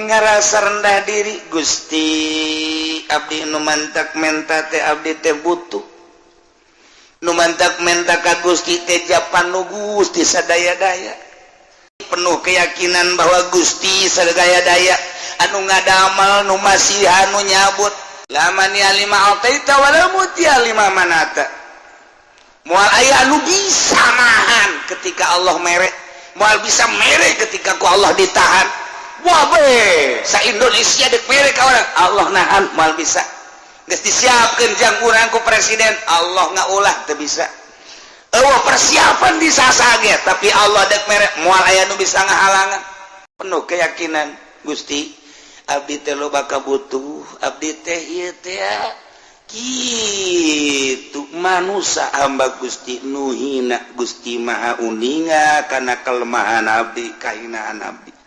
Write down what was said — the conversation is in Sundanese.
ngerasa rendah diri Gusti abdi nu mantak menta teh abdi teh butuh nu mantak menta ka Gusti teh japan nu Gusti sadaya-daya penuh keyakinan bahwa Gusti sadaya-daya anu ngadamal nu masih anu nyabut laman ya lima altaita wala mutia lima manata moal aya anu bisa nahan ketika Allah mere moal bisa mere ketika ku Allah ditahan wah be sa Indonesia dek mere ka orang Allah nahan moal bisa geus disiapkeun jang urang ku presiden Allah ngaulah teu bisa eueuh persiapan disasage tapi Allah dek mere moal aya nu bisa ngahalangan penuh keyakinan Gusti abdi teh loba kabutuh abdi teh ieu teh kitu manusia hamba Gusti nu hina Gusti maha uninga kana kelemahan abdi kahinaan abdi